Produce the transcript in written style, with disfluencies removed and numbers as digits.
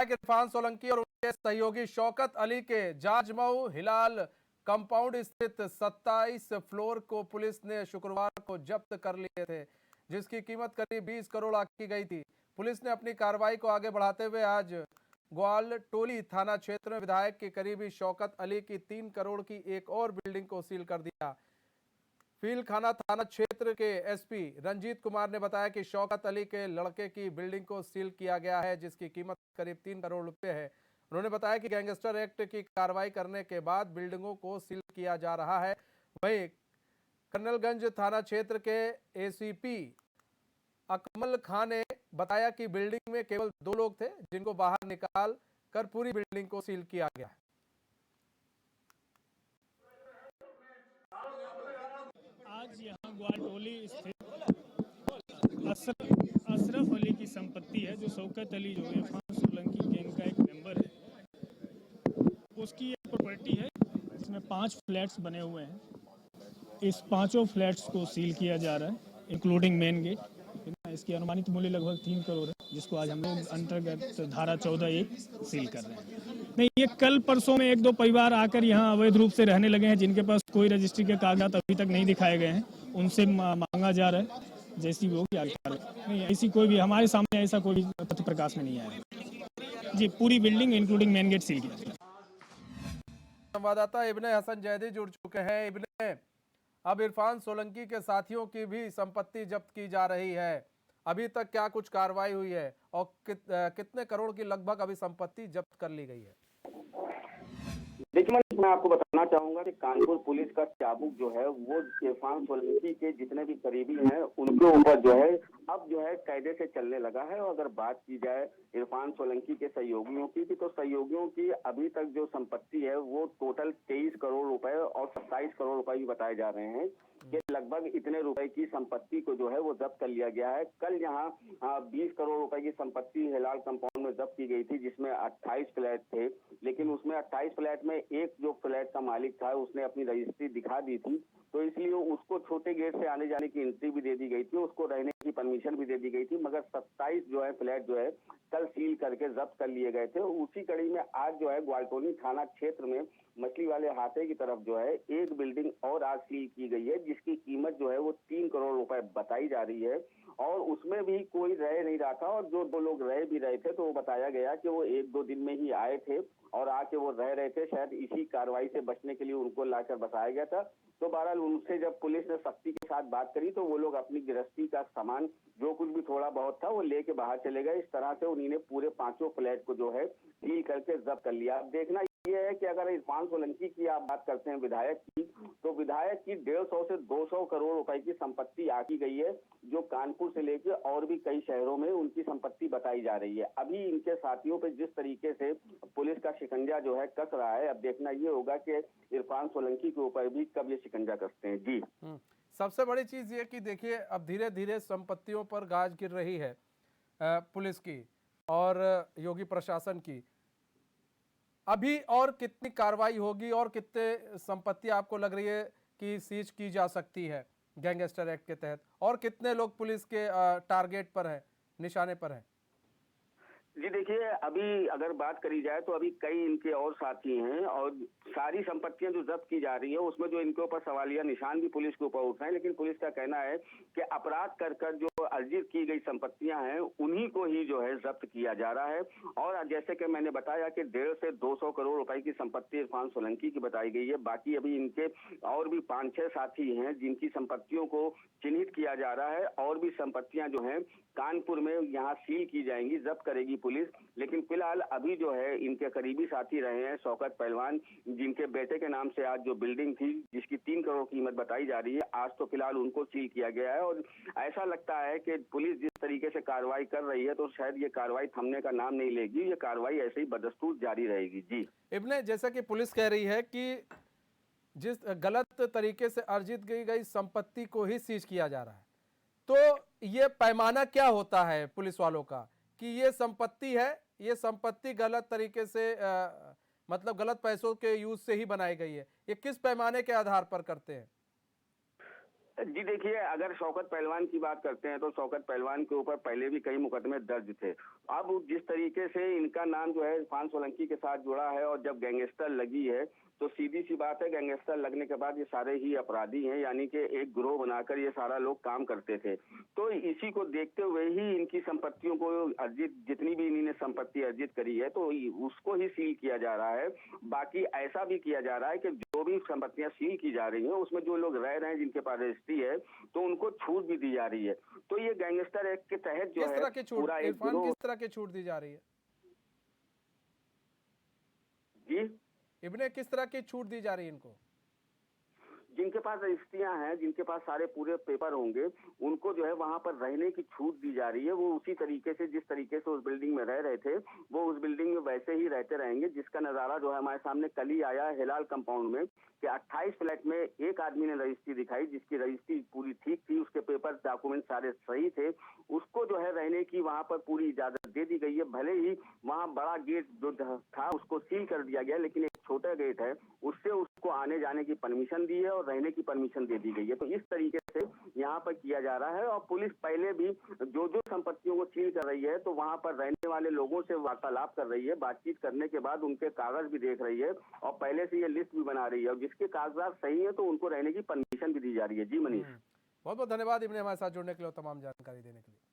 इरफान सोलंकी और उनके सहयोगी शौकत अली के जाजमऊ हिलाल कंपाउंड स्थित 27 फ्लोर को पुलिस ने शुक्रवार को जब्त कर लिए थे, जिसकी कीमत करीब 20 करोड़ आंकी गई थी। पुलिस ने अपनी कार्रवाई को आगे बढ़ाते हुए आज ग्वालटोली थाना क्षेत्र में विधायक के करीबी शौकत अली की 3 करोड़ की एक और बिल्डिंग को सील कर दिया। फीलखाना थाना क्षेत्र के एसपी रंजीत कुमार ने बताया कि शौकत अली के लड़के की बिल्डिंग को सील किया गया है, जिसकी कीमत करीब 3 करोड़ रुपए है। उन्होंने बताया कि गैंगस्टर एक्ट की कार्रवाई करने के बाद बिल्डिंगों को सील किया जा रहा है। वहीं कर्नलगंज थाना क्षेत्र के एसीपी अकमल खान ने बताया कि बिल्डिंग में केवल 2 लोग थे, जिनको बाहर निकाल कर पूरी बिल्डिंग को सील किया गया है। आज यहाँ ग्वालटोली स्थित अशरफ अली की संपत्ति है, जो शौकत अली जो इरफान सोलंकी गैंग का एक मेंबर है, उसकी एक प्रॉपर्टी है। इसमें 5 फ्लैट्स बने हुए हैं। इस 5 फ्लैट्स को सील किया जा रहा है, इंक्लूडिंग मेन गेट। इसकी अनुमानित मूल्य लगभग 3 करोड़ है, जिसको आज हम लोग अंतर्गत धारा 14(1) सील कर रहे हैं। नहीं, ये कल परसों में 1-2 परिवार आकर यहाँ अवैध रूप से रहने लगे हैं, जिनके पास कोई रजिस्ट्री के कागजात अभी तक नहीं दिखाए गए हैं। उनसे मांगा जा रहा है, जैसी भी होगी आगे नहीं, ऐसी कोई भी हमारे सामने ऐसा कोई तथ्य प्रकाश में नहीं आया जी। पूरी building including main gate seal किया। संवाददाता इब्ने हसन जैदी जुड़ चुके हैं। इब्ने, अब इरफान सोलंकी के साथियों की भी संपत्ति जब्त की जा रही है। अभी तक क्या कुछ कार्रवाई हुई है और कितने करोड़ की लगभग अभी संपत्ति जब्त कर ली गई है? देखिए, मैं आपको बताना चाहूंगा कि कानपुर पुलिस का चाबुक जो है वो इरफान सोलंकी के जितने भी करीबी हैं उनके ऊपर जो है अब जो है कायदे से चलने लगा है। और अगर बात की जाए इरफान सोलंकी के सहयोगियों की, तो सहयोगियों की अभी तक जो संपत्ति है वो टोटल 23 करोड़ रुपए और 27 करोड़ रुपए भी बताए जा रहे हैं कि लगभग इतने रुपए की संपत्ति को जो है वो जब्त कर लिया गया है। कल यहाँ 20 करोड़ रुपए की संपत्ति हिलाल कंपाउंड में जब्त की गई थी, जिसमें 28 फ्लैट थे, लेकिन उसमें 28 फ्लैट में एक जो फ्लैट का मालिक था उसने अपनी रजिस्ट्री दिखा दी थी, तो इसलिए उसको छोटे गेट से आने जाने की एंट्री भी दे दी गई थी, उसको रहने की परमिशन भी दे दी गई थी। मगर 27 जो है फ्लैट जो है कल सील करके जब्त कर लिए गए थे। उसी कड़ी में आज जो है ग्वालटोली थाना क्षेत्र में मछली वाले हाथे की तरफ जो है एक बिल्डिंग और आज सील की गई है, जिसकी कीमत जो है वो 3 करोड़ रुपए बताई जा रही है। और उसमें भी कोई रह नहीं रहा था, और जो 2 लोग रह भी रहे थे तो वो बताया गया कि वो 1-2 दिन में ही आए थे और आके वो रह रहे थे। शायद इसी कार्रवाई से बचने के लिए उनको लाकर बसाया गया था। तो बहरहाल उनसे जब पुलिस ने सख्ती के साथ बात करी तो वो लोग अपनी गृहस्थी का सामान जो कुछ भी थोड़ा बहुत था वो लेके बाहर चले गए। इस तरह से उन्होंने पूरे 5 फ्लैट को जो है सील करके जब्त कर लिया। अब देखना ये है कि अगर इरफान सोलंकी की आप बात करते हैं विधायक की, तो विधायक की 150 से 200 करोड़ रुपए की संपत्ति आकी गई है, जो कानपुर से लेकर और भी कई शहरों में उनकी संपत्ति बताई जा रही है। अभी इनके साथियों पे जिस तरीके से पुलिस का शिकंजा जो है कस रहा है, अब देखना ये होगा कि इरफान सोलंकी के ऊपर भी कब ये शिकंजा कसते हैं। जी, सबसे बड़ी चीज ये कि देखिए, अब धीरे धीरे संपत्तियों पर गाज गिर रही है पुलिस की और योगी प्रशासन की। अभी और कितनी कार्रवाई होगी और कितने संपत्ति आपको लग रही है कि सीज की जा सकती है गैंगस्टर एक्ट के तहत, और कितने लोग पुलिस के टारगेट पर हैं, निशाने पर हैं? जी देखिए, अभी अगर बात करी जाए तो अभी कई इनके और साथी हैं और सारी संपत्तियां जो जब्त की जा रही है उसमें जो इनके ऊपर सवालिया निशान भी पुलिस के ऊपर उठ रहे हैं। लेकिन पुलिस का कहना है कि अपराध कर जो अर्जित की गई संपत्तियां हैं उन्हीं को ही जो है जब्त किया जा रहा है। और जैसे कि मैंने बताया कि 150 से 200 करोड़ रुपए की संपत्ति इरफान सोलंकी की बताई गई है। बाकी अभी इनके और भी 5-6 साथी हैं जिनकी संपत्तियों को चिन्हित किया जा रहा है, और भी संपत्तियां जो हैं कानपुर में यहाँ सील की जाएंगी, जब्त करेगी पुलिस। लेकिन फिलहाल अभी जो है इनके करीबी साथी रहे हैं शौकत पहलवान, जिनके बेटे के नाम से आज जो बिल्डिंग थी जिसकी 3 करोड़ कीमत बताई जा रही है, आज तो फिलहाल उनको सील किया गया है। और ऐसा लगता है कि पुलिस जिस तरीके से कार्रवाई कर रही है तो शायद ये कार्रवाई थमने का नाम नहीं लेगी, ये कार्रवाई ऐसे ही बदस्तूर जारी रहेगी। जी इब्ने, जैसा कि पुलिस कह रही है कि जिस गलत तरीके से अर्जित की गई संपत्ति को ही सीज किया जा रहा है, तो ये पैमाना क्या होता है पुलिस वालों का कि ये संपत्ति है, ये संपत्ति गलत तरीके से मतलब गलत पैसों के यूज से ही बनाई गई है, ये किस पैमाने के आधार पर करते हैं? जी देखिए, अगर शौकत पहलवान की बात करते हैं तो शौकत पहलवान के ऊपर पहले भी कई मुकदमे दर्ज थे। अब जिस तरीके से इनका नाम जो है इरफान सोलंकी के साथ जुड़ा है और जब गैंगस्टर लगी है, तो सीधी-सी बात है गैंगस्टर लगने के बाद ये सारे ही अपराधी हैं, यानी कि एक गिरोह बनाकर ये सारा लोग काम करते थे। तो इसी को देखते हुए ही इनकी संपत्तियों को अर्जित जितनी भी इन्होंने संपत्ति अर्जित करी है, तो उसको ही सील किया जा रहा है। बाकी ऐसा भी किया जा रहा है कि जो भी संपत्तियां सील की जा रही हैं, उसमें जो लोग रह रहे हैं जिनके पास रजिस्ट्री है, तो उनको छूट भी दी जा रही है। तो ये गैंगस्टर एक्ट के तहत जो किस है तरह की छूट, पूरा एक इरफान गिरोह। किस तरह की छूट दी जा रही है? जी, इब्ने किस तरह की छूट दी जा रही है इनको? जिनके पास रजिस्ट्रियां हैं, जिनके पास सारे पूरे पेपर होंगे, उनको जो है वहां पर रहने की छूट दी जा रही है। वो उसी तरीके से जिस तरीके से उस बिल्डिंग में रह रहे थे, वो उस बिल्डिंग में वैसे ही रहते रहेंगे, जिसका नजारा जो है हमारे सामने कल ही आया है हिलाल कंपाउंड में कि 28 फ्लैट में एक आदमी ने रजिस्ट्री दिखाई, जिसकी रजिस्ट्री पूरी ठीक थी, उसके पेपर डॉक्यूमेंट सारे सही थे, उसको जो है रहने की वहां पर पूरी इजाजत दे दी गई है। भले ही वहां बड़ा गेट जो था उसको सील कर दिया गया, लेकिन एक छोटा गेट है, उससे उसको आने जाने की परमिशन दी है और रहने की परमिशन दे दी गई है। तो इस तरीके से यहाँ पर किया जा रहा है और पुलिस पहले भी जो जो संपत्तियों को सील कर रही है, तो वहाँ पर रहने वाले लोगों से वार्तालाप कर रही है। बातचीत करने के बाद उनके कागज भी देख रही है और पहले से ये लिस्ट भी बना रही है और जिसके कागजात सही है तो उनको रहने की परमिशन भी दी जा रही है। जी मनीष, बहुत बहुत धन्यवाद इब्ने हमारे साथ जुड़ने के लिए और तमाम जानकारी देने के लिए।